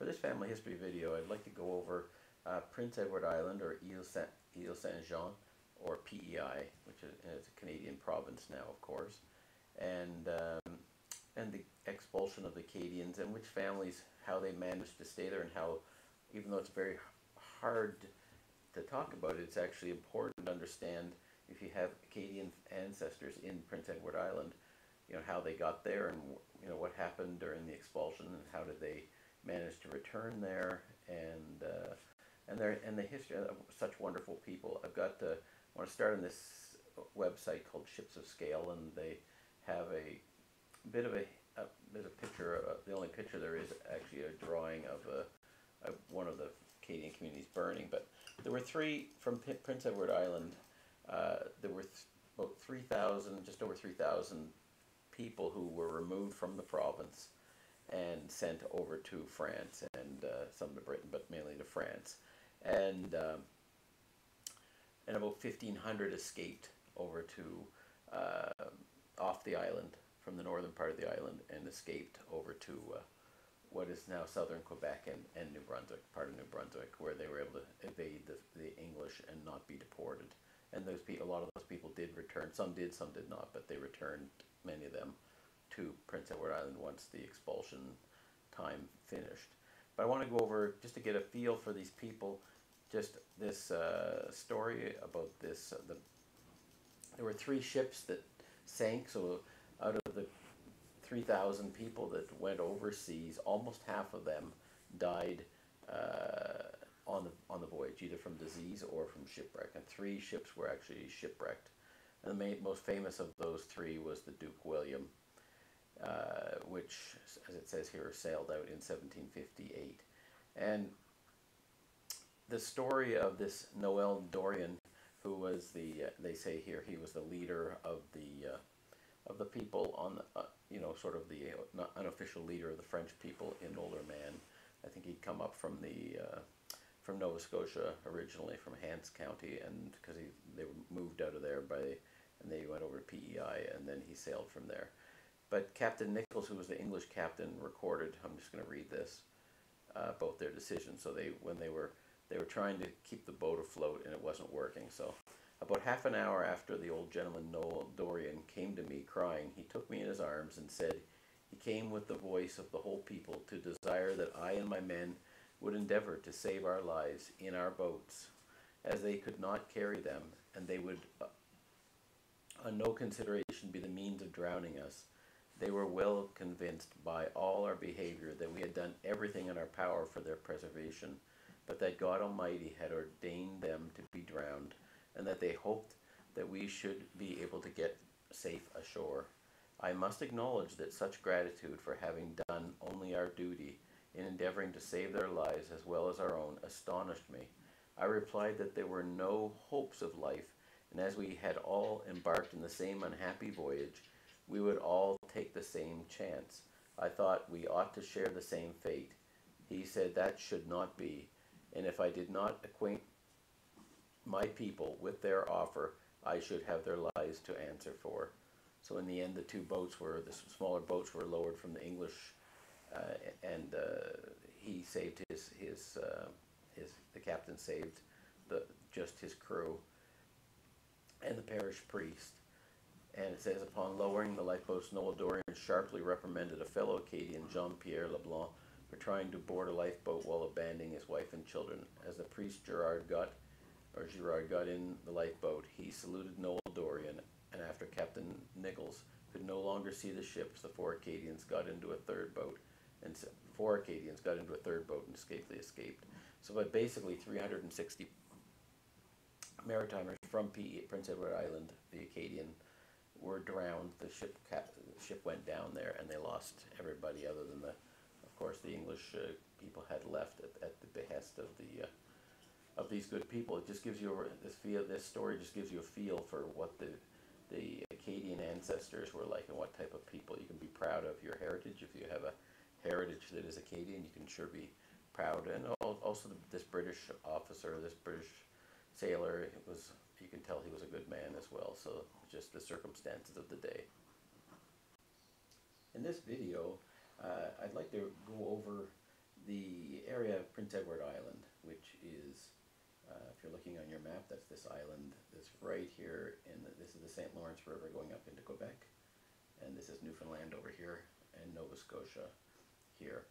For this family history video, I'd like to go over Prince Edward Island, or Ile St Jean, or PEI, which is a Canadian province now, of course, and the expulsion of the Acadians, and which families, how they managed to stay there, and how, even though it's very hard to talk about it, it's actually important to understand if you have Acadian ancestors in Prince Edward Island, you know, how they got there, and you know what happened during the expulsion, and how did they manage to return there, and the history of such wonderful people. I want to start on this website called Ships of Scale, and they have a bit of there's a picture. The only picture there is actually a drawing of one of the Acadian communities burning. But there were three from Prince Edward Island. There were about 3,000, just over 3,000 people who were removed from the province and sent over to France and some to Britain, but mainly to France. And about 1,500 escaped over to off the island, from the northern part of the island, and escaped over to what is now southern Quebec and New Brunswick, part of New Brunswick, where they were able to evade the English and not be deported. And those people, a lot of those people did return. Some did, some did not, but they returned, many of them, to Prince Edward Island once the expulsion time finished. But I want to go over, just to get a feel for these people, just this story about this. There were 3 ships that sank, so out of the 3,000 people that went overseas, almost half of them died on the voyage, either from disease or from shipwreck. And 3 ships were actually shipwrecked. And the most famous of those 3 was the Duke William, which, as it says here, sailed out in 1758. And the story of this Noel Dorion, who was they say here, he was the leader of the people on the, you know, sort of the unofficial leader of the French people in Older Man. I think he'd come up from from Nova Scotia originally, from Hants County, and because they were moved out of there and they went over to PEI, and then he sailed from there. But Captain Nichols, who was the English captain, recorded, I'm just going to read this, both their decisions. So when they were trying to keep the boat afloat, and it wasn't working. So about half an hour after the old gentleman Noel Dorion came to me crying, he took me in his arms and said he came with the voice of the whole people to desire that I and my men would endeavor to save our lives in our boats, as they could not carry them, and they would on no consideration be the means of drowning us. They were well convinced by all our behavior that we had done everything in our power for their preservation, but that God Almighty had ordained them to be drowned, and that they hoped that we should be able to get safe ashore. I must acknowledge that such gratitude for having done only our duty in endeavoring to save their lives as well as our own astonished me. I replied that there were no hopes of life, and as we had all embarked in the same unhappy voyage, we would all take the same chance. I thought we ought to share the same fate. He said that should not be, and if I did not acquaint my people with their offer, I should have their lives to answer for. So in the end, the 2 boats the smaller boats were lowered from the English, and he saved the captain saved just his crew and the parish priest. And it says, upon lowering the lifeboats, Noel Dorion sharply reprimanded a fellow Acadian, Jean-Pierre Leblanc, for trying to board a lifeboat while abandoning his wife and children. As the priest Girard got in the lifeboat, he saluted Noel Dorion, and after Captain Nichols could no longer see the ships, the 4 Acadians got into a third boat, and safely escaped. So, but basically 360 Maritimers from Prince Edward Island, the Acadian, were drowned. The ship went down there, and they lost everybody other than of course, the English people had left at the behest of these good people. It just gives you this story just gives you a feel for what the Acadian ancestors were like, and what type of people. You can be proud of your heritage. If you have a heritage that is Acadian, you can sure be proud. And also this British officer, this British sailor, you can tell he was a good man as well. So just the circumstances of the day. In this video, I'd like to go over the Prince Edward Island, which is, if you're looking on your map, that's this island that's right here. This is the St. Lawrence River going up into Quebec, and this is Newfoundland over here, and Nova Scotia here.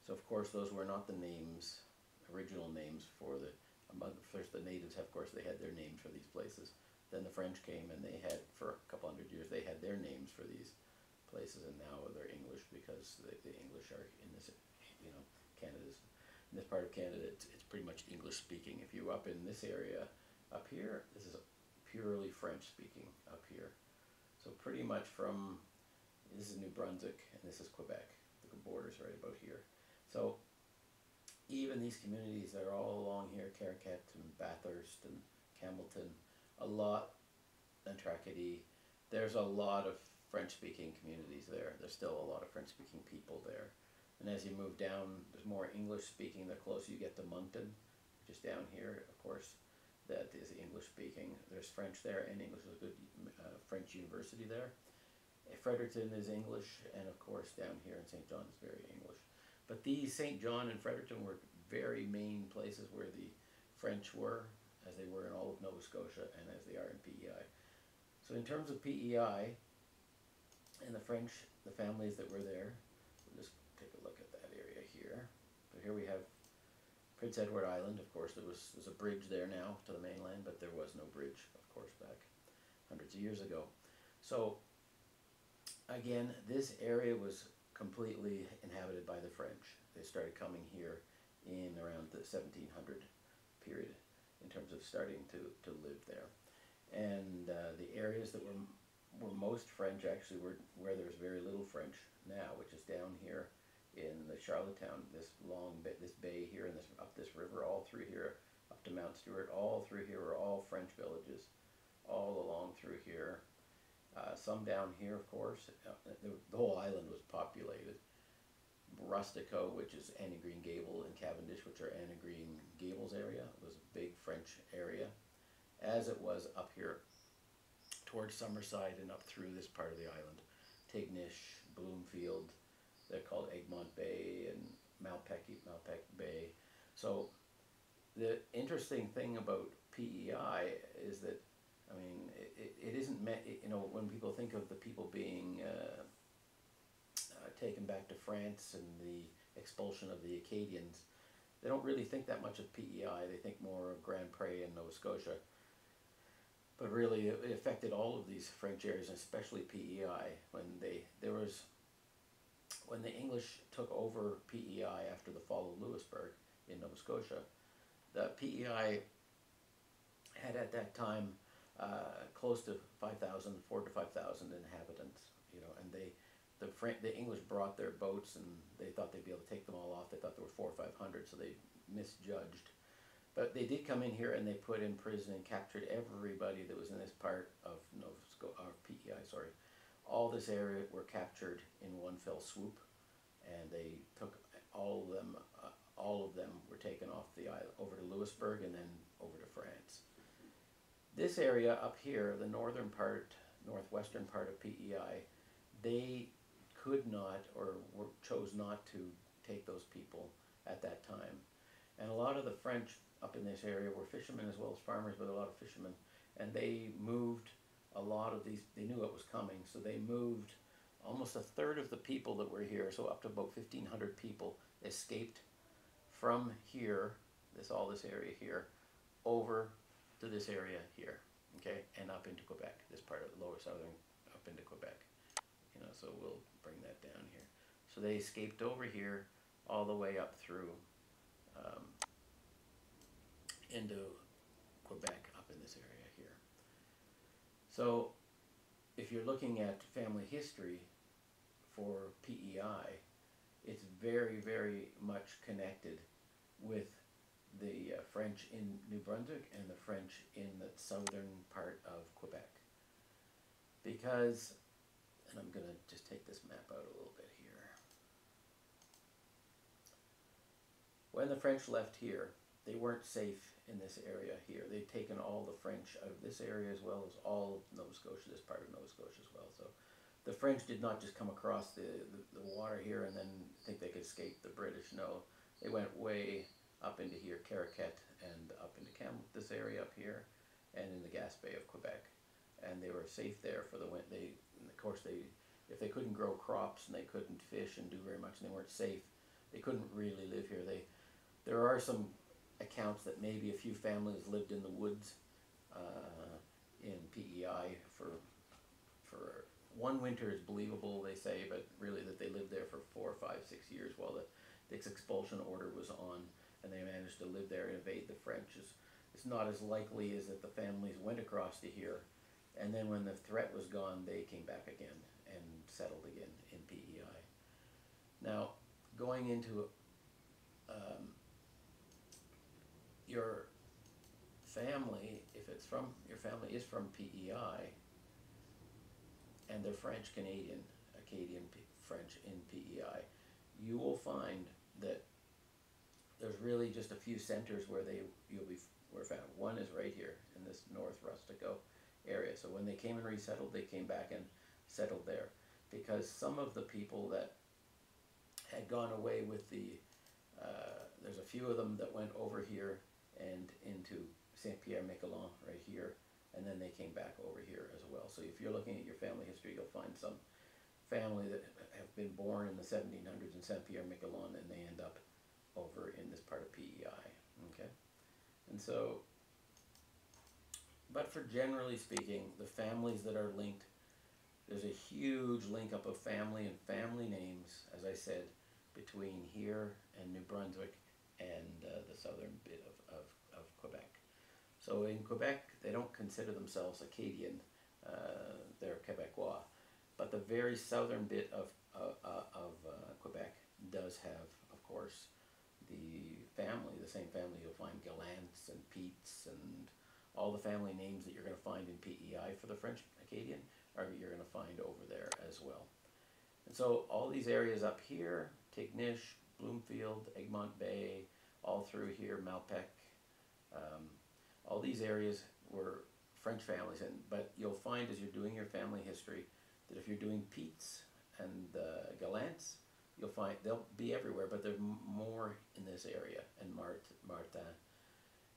So of course those were not the names, original names for first the natives, of course they had their names for these places. Then the French came and they had, for a couple hundred years, they had their names for these places, and now they're English because the English are in this, Canada's, in this part of Canada, it's pretty much English speaking. If you're up in this area up here, this is purely French speaking up here. So pretty much this is New Brunswick and this is Quebec. The border's right about here. So even these communities that are all along here, Caracat and Bathurst and Campbellton, and Tracadie, there's a lot of French-speaking communities there. There's still a lot of French-speaking people there. And as you move down, there's more English-speaking the closer you get to Moncton, which is down here, of course, that is English-speaking. There's French there, and English is a good French university there. Fredericton is English, and of course down here in St. John is very English. But these St. John and Fredericton were very main places where the French were, as they were in all of Nova Scotia and as they are in PEI. So in terms of PEI and the French, the families that were there, we'll just take a look at that area here. So here we have Prince Edward Island. Of course, there's a bridge there now to the mainland, but there was no bridge, of course, back hundreds of years ago. So again, this area was completely inhabited by the French. They started coming here in around the 1700 period in terms of starting to live there. And the areas that were most French actually were where there's very little French now, which is down here in the Charlottetown, this bay here and up this river, all through here, up to Mount Stewart, all through here are all French villages, all along through here. Some down here, of course. The whole island was populated. Rustico, which is Anne of Green Gables, and Cavendish, which are Anne of Green Gables area, was a big French area, as it was up here towards Summerside and up through this part of the island. Tignish, Bloomfield, they're called Egmont Bay and Malpeque Bay. So the interesting thing about PEI is that, I mean, it isn't meant, when people think of the people being taken back to France and the expulsion of the Acadians, they don't really think that much of PEI. They think more of Grand Pre and Nova Scotia. But really, it affected all of these French areas, especially PEI. When the English took over PEI after the fall of Louisburg in Nova Scotia, the PEI had at that time close to 4,000 to 5,000 inhabitants, and the English brought their boats and they thought they'd be able to take them all off. They thought there were 400 or 500, so they misjudged. But they did come in here and they put in prison and captured everybody that was in this part of PEI, sorry. All this area were captured in one fell swoop, and they took all of them were taken off the island over to Louisburg and then over to France. This area up here, the northwestern part of PEI, they could not or chose not to take those people at that time. And a lot of the French up in this area were fishermen as well as farmers, but a lot of fishermen. And they moved a lot of these, they knew it was coming, so they moved almost a third of the people that were here, so up to about 1,500 people escaped from here, all this area here, over to this area here, okay, and up into Quebec, this part of the lower southern, up into Quebec. So we'll bring that down here. So they escaped over here all the way up through into Quebec up in this area here. So if you're looking at family history for PEI, it's very, very much connected with the French in New Brunswick and the French in the southern part of Quebec. Because, and I'm going to just take this map out a little bit here. When the French left here, they weren't safe in this area here. They'd taken all the French out of this area as well as all of Nova Scotia, this part of Nova Scotia as well. So the French did not just come across the water here and then think they could escape the British. No, they went way up into here, Caraquet, and up into this area up here, and in the Gaspe of Quebec. And they were safe there for the winter. Of course, if they couldn't grow crops and they couldn't fish and do very much, and they weren't safe, they couldn't really live here. There are some accounts that maybe a few families lived in the woods in PEI for one winter is believable, they say, but really that they lived there for 4, 5, 6 years while this expulsion order was on, and they managed to live there and evade the French. It's not as likely as that the families went across to here, and then when the threat was gone, they came back again and settled again in PEI. Now, going into your family, if your family is from PEI, and they're French Canadian, Acadian French in PEI, you will find that there's really just a few centers where were found. One is right here in this North Rustico area. So when they came and resettled, they came back and settled there, because some of the people that had gone away with there's a few of them that went over here and into Saint-Pierre-Miquelon right here, and then they came back over here as well. So if you're looking at your family history, you'll find some family that have been born in the 1700s in Saint-Pierre-Miquelon, and they end up over in this part of PEI, okay? And so, but for generally speaking, the families that are linked, there's a huge link up of family and family names, as I said, between here and New Brunswick and the southern bit of Quebec. So in Quebec, they don't consider themselves Acadian, they're Quebecois. But the very southern bit of Quebec does have, of course, the same family. You'll find Gallants and Petes and all the family names that you're going to find in PEI for the French Acadian you're going to find over there as well. And so all these areas up here, Tignish, Bloomfield, Egmont Bay, all through here, Malpec, all these areas were French families. But you'll find as you're doing your family history that if you're doing Petes and Gallants, you'll find they'll be everywhere, but they're more in this area, and Martin.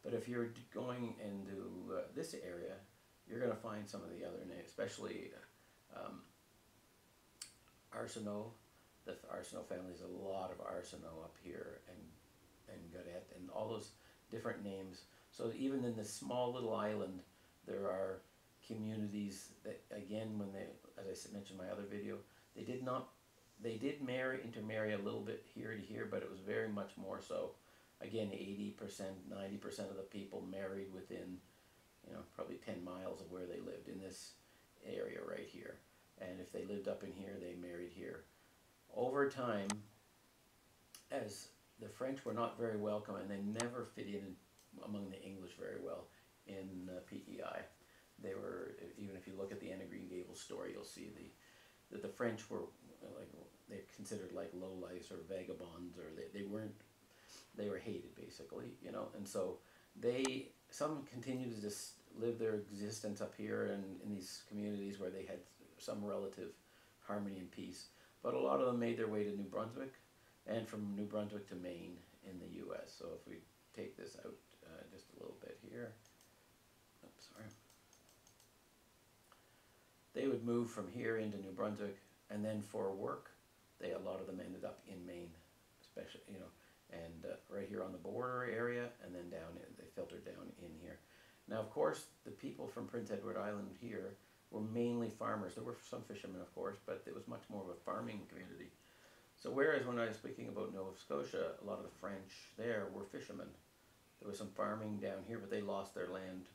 But if you're going into this area, you're going to find some of the other names, especially Arsenault. The Arsenault family is a lot of Arsenault up here, and Godet, and all those different names. So even in this small little island, there are communities that, again, when as I mentioned in my other video, they did intermarry a little bit here to here, but it was very much more so. Again, 80%, 90% of the people married within, probably 10 miles of where they lived in this area right here. And if they lived up in here, they married here. Over time, as the French were not very welcome, and they never fit in among the English very well in PEI. They were, even if you look at the Anne of Green Gables story, you'll see that the French were they're considered like lowlifes or vagabonds, or they were hated basically, and so some continued to just live their existence up here and in these communities where they had some relative harmony and peace, but a lot of them made their way to New Brunswick, and from New Brunswick to Maine in the U.S. So if we take this out just a little bit here, oops, sorry. They would move from here into New Brunswick, and then for work, a lot of them ended up in Maine, especially, and right here on the border area, and then they filtered down in here. Now, of course, the people from Prince Edward Island here were mainly farmers. There were some fishermen, of course, but it was much more of a farming community. So whereas when I was speaking about Nova Scotia, a lot of the French there were fishermen. There was some farming down here, but they lost their land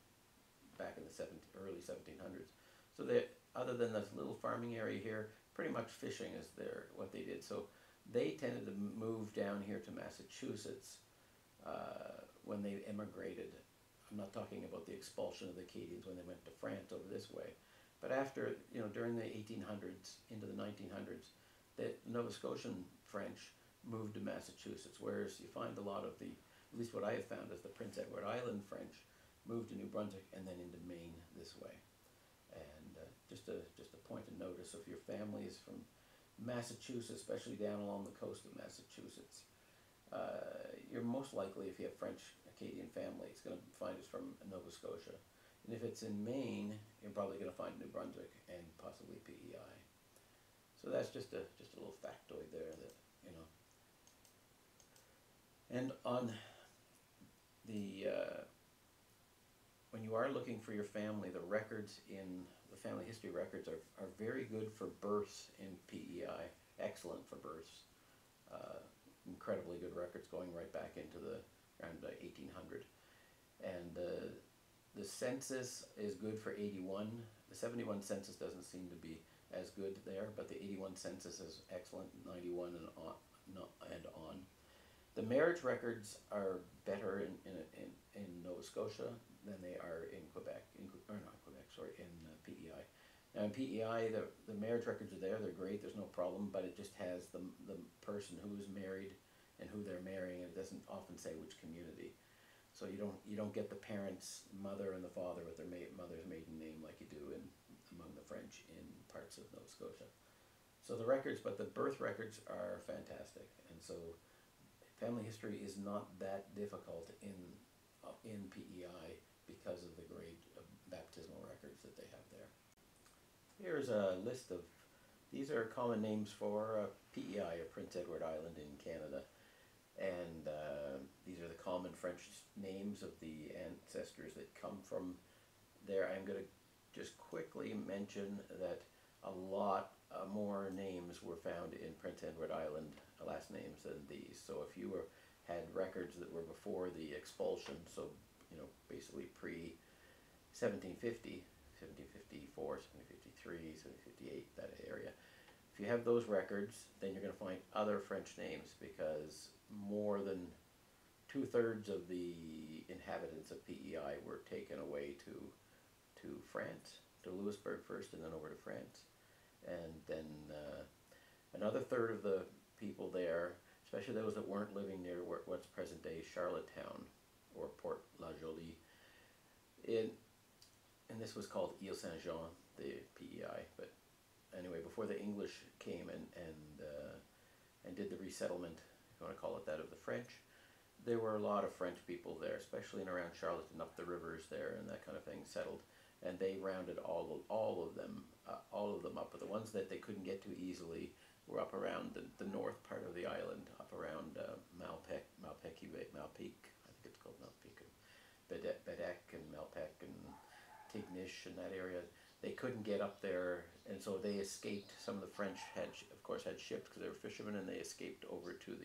back in the early 1700s. So other than this little farming area here, pretty much fishing is what they did. So they tended to move down here to Massachusetts when they immigrated. I'm not talking about the expulsion of the Acadians when they went to France over this way, but after, during the 1800s into the 1900s, the Nova Scotian French moved to Massachusetts, whereas you find a lot of at least what I have found is the Prince Edward Island French moved to New Brunswick and then into Maine this way. And just a point of notice, if your family is from Massachusetts, especially down along the coast of Massachusetts, you're most most likely, if you have French Acadian family, it's going to find it's from Nova Scotia. And if it's in Maine, you're probably going to find New Brunswick and possibly PEI. So that's just a little factoid there that, you know. And on the when you are looking for your family, the records in the family history records are very good for births in PEI, excellent for births. Incredibly good records going right back into the around 1800. And the census is good for 81. The 71 census doesn't seem to be as good there, but the 81 census is excellent, 91 and on. The marriage records are better in Nova Scotia than they are in Quebec, in PEI. Now in PEI, the marriage records are there, they're great, there's no problem, but it just has the person who is married and who they're marrying, and it doesn't often say which community. So you don't get the parents, mother and the father with their mother's maiden name like you do among the French in parts of Nova Scotia. So the records, but the birth records are fantastic, and so family history is not that difficult in PEI because of the great baptismal records that they have there. Here's a list of, these are common names for PEI, or Prince Edward Island in Canada. And these are the common French names of the ancestors that come from there. I'm going to just quickly mention that a lot more names were found in Prince Edward Island, last names, than these. So if you had records that were before the expulsion, so you know, basically pre 1750, 1754, 1753, 1758, that area. If you have those records, then you're going to find other French names, because more than 2/3 of the inhabitants of PEI were taken away to France, to Louisburg first, and then over to France. And then another third of the people there, especially those that weren't living near what's present day Charlottetown or Port La Jolie, and this was called Ile St Jean, the PEI. But anyway, before the English came and did the resettlement, if you want to call it that, of the French, there were a lot of French people there, especially in around Charlottetown, up the rivers there and that kind of thing, settled. And they rounded all of them up. But the ones that they couldn't get to easily were up around the north part of the island, up around Malpeque, I think it's called Malpeque, Bedec and Malpeque and Tignish and that area. They couldn't get up there, and so they escaped. Some of the French of course had ships because they were fishermen, and they escaped over to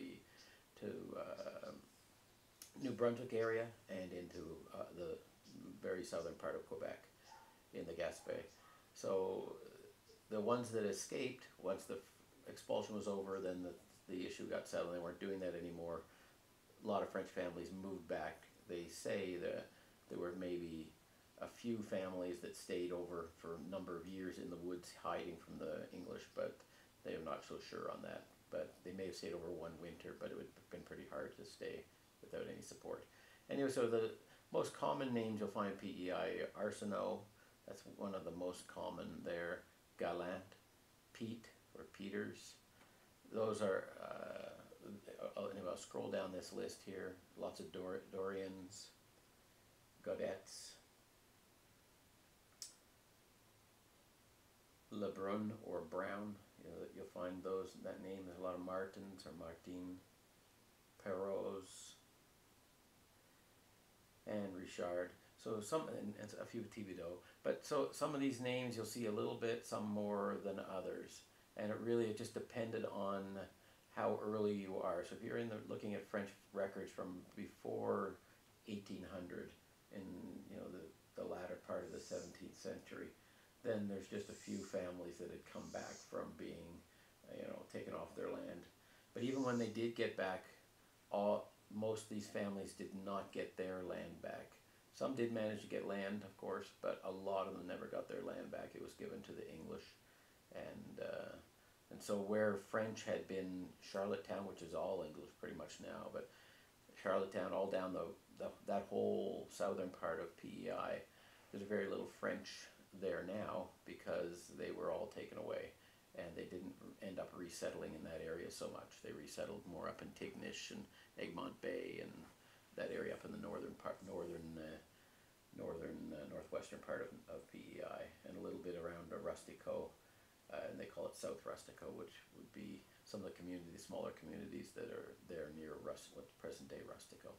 New Brunswick area and into the very southern part of Quebec in the Gaspe. So the ones that escaped, once the expulsion was over, then the issue got settled. They weren't doing that anymore. A lot of French families moved back. They say that there were maybe a few families that stayed over for a number of years in the woods hiding from the English, but they are not so sure on that. But they may have stayed over one winter, but it would have been pretty hard to stay without any support. Anyway, so the most common names you'll find in PEI: Arsenault, that's one of the most common there. Gallant, Pete or Peters. Those are, anyway, I'll scroll down this list here. Lots of Dorians, Gaudets, Lebrun or Brown. You'll find that name. There's a lot of Martins or Martin, Perros, and Richard. So and a few Thibodeau. But so some of these names you'll see a little bit, some more than others. And it just depended on how early you are. So if you're looking at French records from before 1800, in the latter part of the 17th century, then there's just a few families that had come back from being taken off their land. But even when they did get back, most of these families did not get their land back. Some did manage to get land, of course, but a lot of them never got their land back. It was given to the English. And so where French had been Charlottetown, which is all English pretty much now, but Charlottetown, all down that whole southern part of PEI, there's very little French there now because they were all taken away, and they didn't end up resettling in that area so much. They resettled more up in Tignish and Egmont Bay and that area up in the northwestern part of PEI, and a little bit around Rustico, and they call it South Rustico, which would be some of the communities, smaller communities that are there near what's present day Rustico.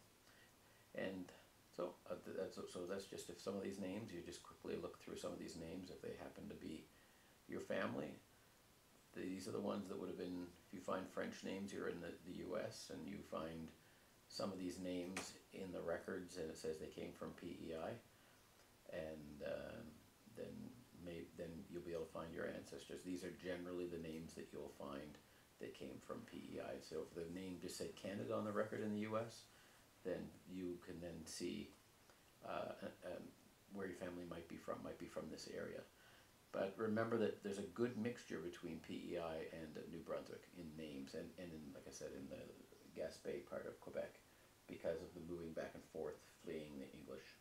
And so that's just, if some of these names, you just quickly look through some of these names, if they happen to be your family. These are the ones that would have been, if you find French names, you're in the US, and you find some of these names in the records and it says they came from PEI, and then you'll be able to find your ancestors. These are generally the names that you'll find that came from PEI. So if the name just said Canada on the record in the US, then you can then see where your family might be from this area. But remember that there's a good mixture between PEI and New Brunswick in names, and in, like I said, in the Gaspe part of Quebec, because of the moving back and forth, fleeing the English.